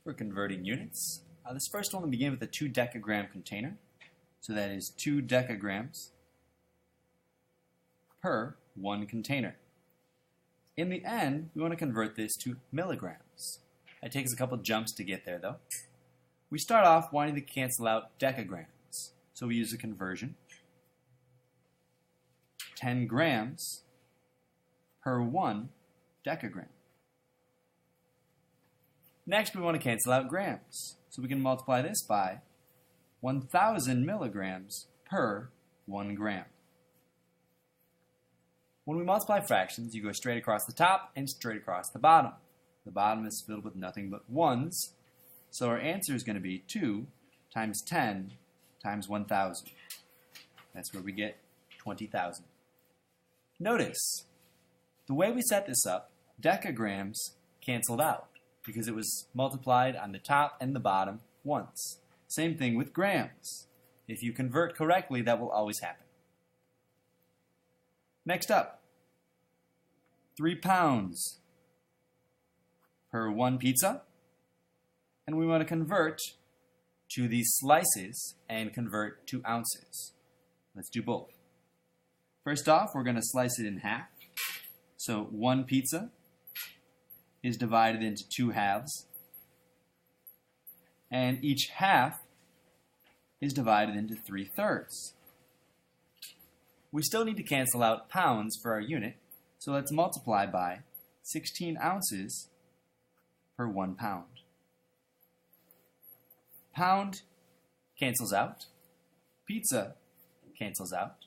for converting units. This first one will begin with a 2 decagram container. So that is 2 decagrams per 1 container. In the end, we want to convert this to milligrams. It takes a couple jumps to get there, though. We start off wanting to cancel out decagrams. So we use a conversion. 10 grams per 1 decagram. Next, we want to cancel out grams. So we can multiply this by 1,000 milligrams per 1 gram. When we multiply fractions, you go straight across the top and straight across the bottom. The bottom is filled with nothing but ones, so our answer is going to be 2 times 10 times 1,000. That's where we get 20,000. Notice, the way we set this up, decagrams canceled out because it was multiplied on the top and the bottom once. Same thing with grams. If you convert correctly, that will always happen. Next up, 3 pounds per 1 pizza. And we want to convert to these slices and convert to ounces. Let's do both. First off, we're going to slice it in half. So 1 pizza is divided into 2 halves. And each half is divided into 3/3. We still need to cancel out pounds for our unit, so let's multiply by 16 ounces per 1 pound. Pound cancels out. Pizza cancels out.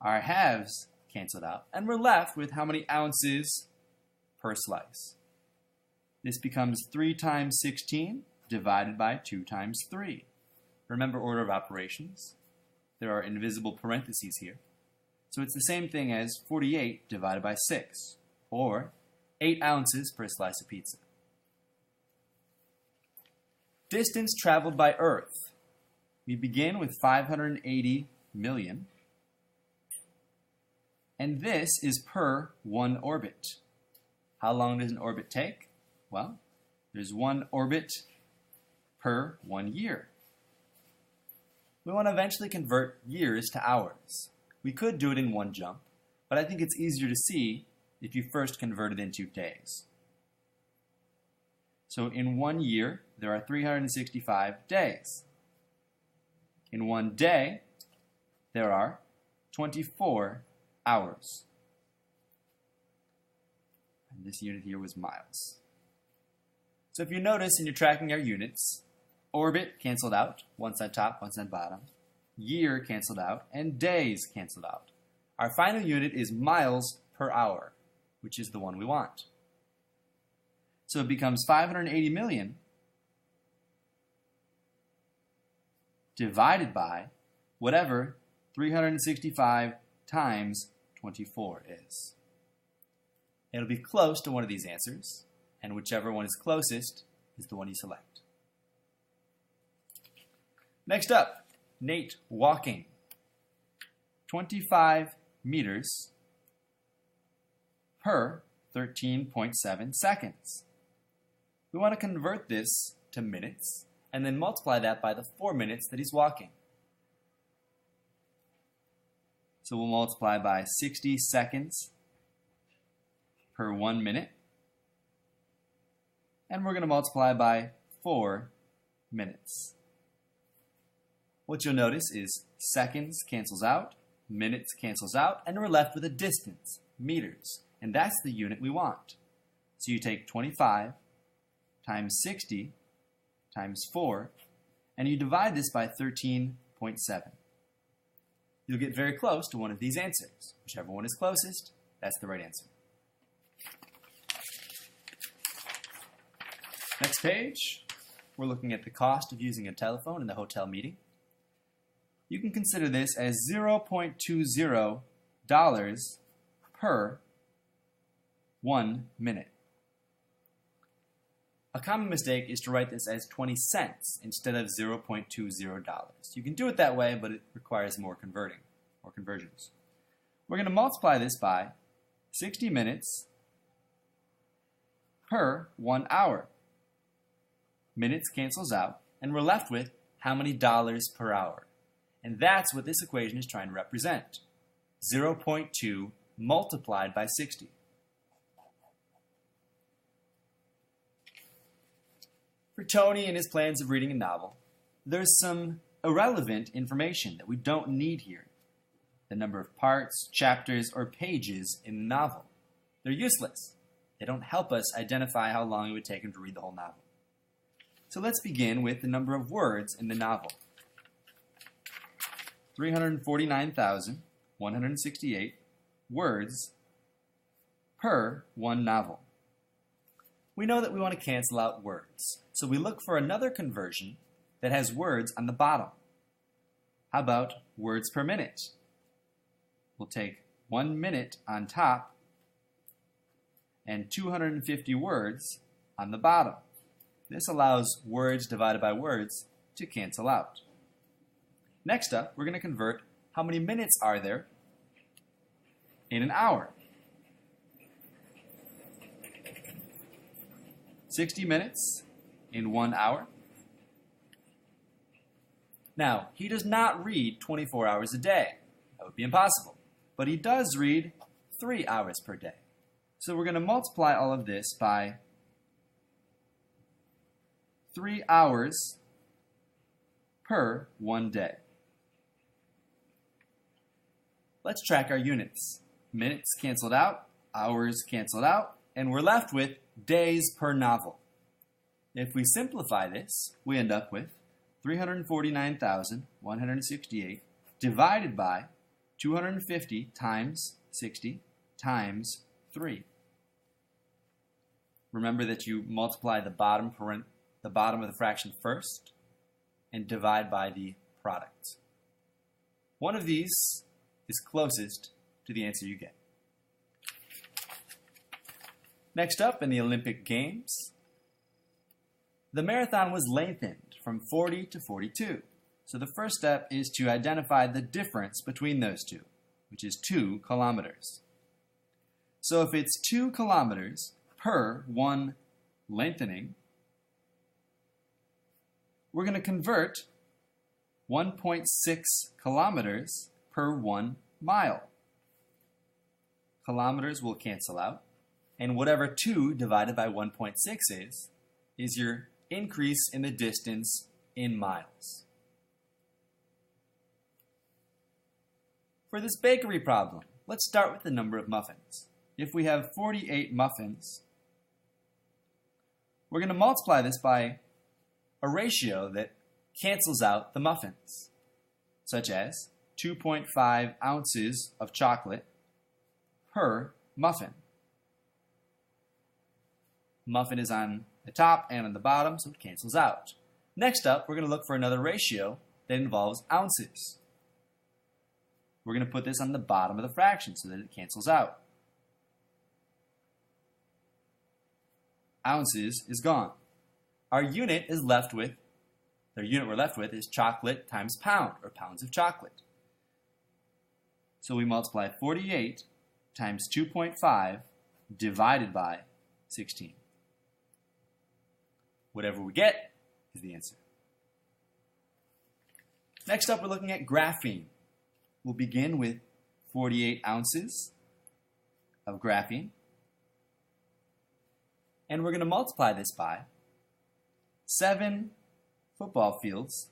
Our halves canceled out. And we're left with how many ounces per slice. This becomes 3 times 16 divided by 2 times 3. Remember order of operations. There are invisible parentheses here. So it's the same thing as 48 divided by 6, or 8 ounces per slice of pizza. Distance traveled by Earth. We begin with 580 million. And this is per 1 orbit. How long does an orbit take? Well, there's 1 orbit per 1 year. We want to eventually convert years to hours. We could do it in one jump, but I think it's easier to see if you first convert it into days. So in 1 year, there are 365 days. In 1 day, there are 24 hours. And this unit here was miles. So if you notice and you're tracking our units, orbit canceled out, once on top, once on bottom. Year canceled out, and days canceled out. Our final unit is miles per hour, which is the one we want. So it becomes 580 million divided by whatever 365 times 24 is. It'll be close to one of these answers, and whichever one is closest is the one you select. Next up, Nate walking. 25 meters per 13.7 seconds. We want to convert this to minutes and then multiply that by the 4 minutes that he's walking. So we'll multiply by 60 seconds per 1 minute. And we're going to multiply by 4 minutes. What you'll notice is seconds cancels out, minutes cancels out, and we're left with a distance, meters. And that's the unit we want. So you take 25 times 60 times 4, and you divide this by 13.7. You'll get very close to one of these answers. Whichever one is closest, that's the right answer. Next page, we're looking at the cost of using a telephone in the hotel meeting. You can consider this as $0.20 per 1 minute. A common mistake is to write this as 20 cents instead of $0.20. You can do it that way, but it requires more conversions. We're going to multiply this by 60 minutes per 1 hour. Minutes cancels out, and we're left with how many dollars per hour. And that's what this equation is trying to represent. 0.2 multiplied by 60. For Tony and his plans of reading a novel, there's some irrelevant information that we don't need here. The number of parts, chapters, or pages in the novel. They're useless. They don't help us identify how long it would take him to read the whole novel. So let's begin with the number of words in the novel. 349,168 words per one novel. We know that we want to cancel out words, so we look for another conversion that has words on the bottom. How about words per minute? We'll take 1 minute on top and 250 words on the bottom. This allows words divided by words to cancel out. Next up, we're going to convert how many minutes are there in an hour. 60 minutes in 1 hour. Now, he does not read 24 hours a day. That would be impossible. But he does read 3 hours per day. So we're going to multiply all of this by 3 hours per 1 day. Let's track our units. Minutes canceled out, hours canceled out, and we're left with days per novel. If we simplify this, we end up with 349,168 divided by 250 times 60 times 3. Remember that you multiply the bottom of the fraction first and divide by the product. One of these is closest to the answer you get. Next up, in the Olympic Games, the marathon was lengthened from 40 to 42. So the first step is to identify the difference between those two, which is 2 kilometers. So if it's 2 kilometers per 1 lengthening, we're going to convert 1.6 kilometers per 1 mile. Kilometers will cancel out, and whatever 2 divided by 1.6 is your increase in the distance in miles. For this bakery problem, let's start with the number of muffins. If we have 48 muffins, we're going to multiply this by a ratio that cancels out the muffins, such as 2.5 ounces of chocolate per muffin. Muffin is on the top and on the bottom, so it cancels out. Next up, we're going to look for another ratio that involves ounces. We're going to put this on the bottom of the fraction so that it cancels out. Ounces is gone. Our unit we're left with is chocolate times pound, or pounds of chocolate. So we multiply 48 times 2.5 divided by 16. Whatever we get is the answer. Next up, we're looking at graphene. We'll begin with 48 ounces of graphene. And we're going to multiply this by 7 football fields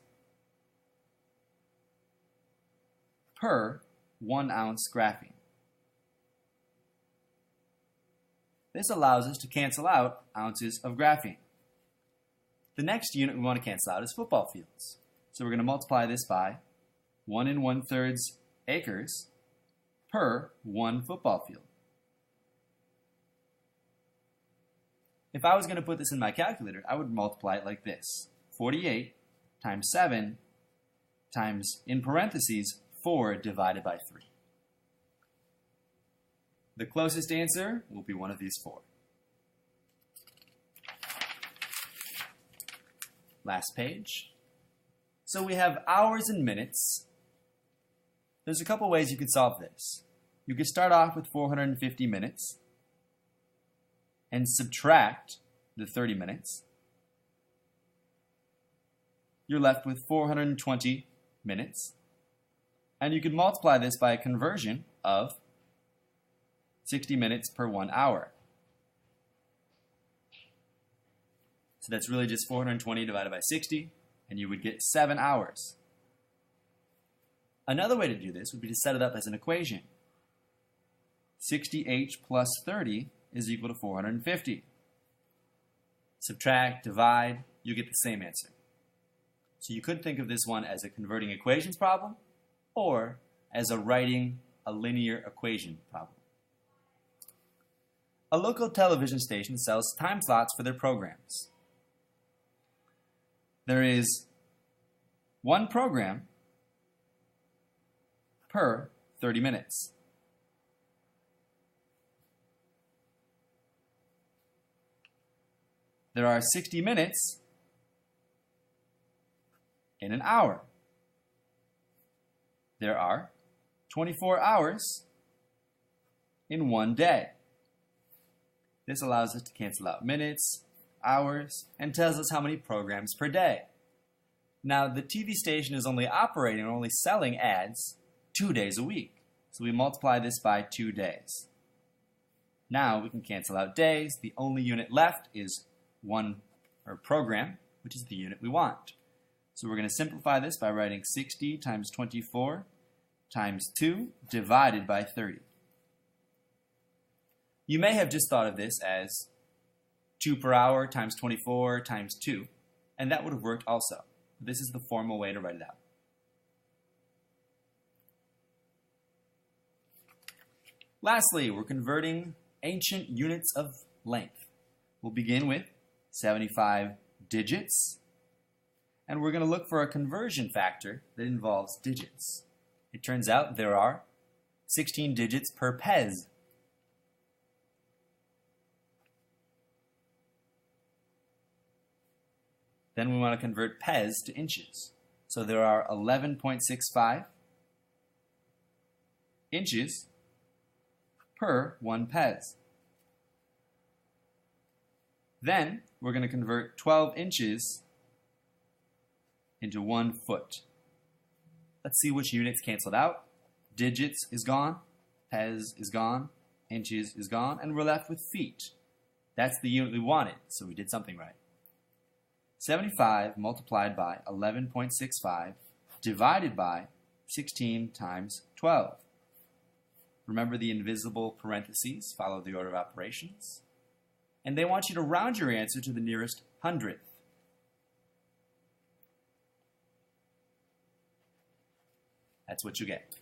per 1 ounce graphene. This allows us to cancel out ounces of graphene. The next unit we want to cancel out is football fields. So we're going to multiply this by 1 1/3 acres per 1 football field. If I was going to put this in my calculator, I would multiply it like this. 48 times 7 times, in parentheses, 4 divided by 3. The closest answer will be one of these 4. Last page. So we have hours and minutes. There's a couple ways you could solve this. You could start off with 450 minutes and subtract the 30 minutes. you're left with 420 minutes. And you could multiply this by a conversion of 60 minutes per 1 hour. So that's really just 420 divided by 60, and you would get 7 hours. Another way to do this would be to set it up as an equation. 60h plus 30 is equal to 450. Subtract, divide, you get the same answer. So you could think of this one as a converting equations problem or as a writing a linear equation problem. A local television station sells time slots for their programs. There is one program per 30 minutes. There are 60 minutes in an hour. There are 24 hours in one day. This allows us to cancel out minutes, hours, and tells us how many programs per day. Now, the TV station is only operating or only selling ads 2 days a week. So we multiply this by 2 days. Now we can cancel out days. The only unit left is program, which is the unit we want. So we're going to simplify this by writing 60 times 24 times 2 divided by 30. You may have just thought of this as 2 per hour times 24 times 2, and that would have worked also. This is the formal way to write it out. Lastly, we're converting ancient units of length. We'll begin with 75 digits, and we're going to look for a conversion factor that involves digits. It turns out there are 16 digits per pez. Then we want to convert pez to inches. So there are 11.65 inches per 1 pez. Then we're going to convert 12 inches into 1 foot. Let's see which units canceled out. Digits is gone, pez is gone, inches is gone, and we're left with feet. That's the unit we wanted, so we did something right. 75 multiplied by 11.65 divided by 16 times 12. Remember the invisible parentheses follow the order of operations. And they want you to round your answer to the nearest hundredth. That's what you get.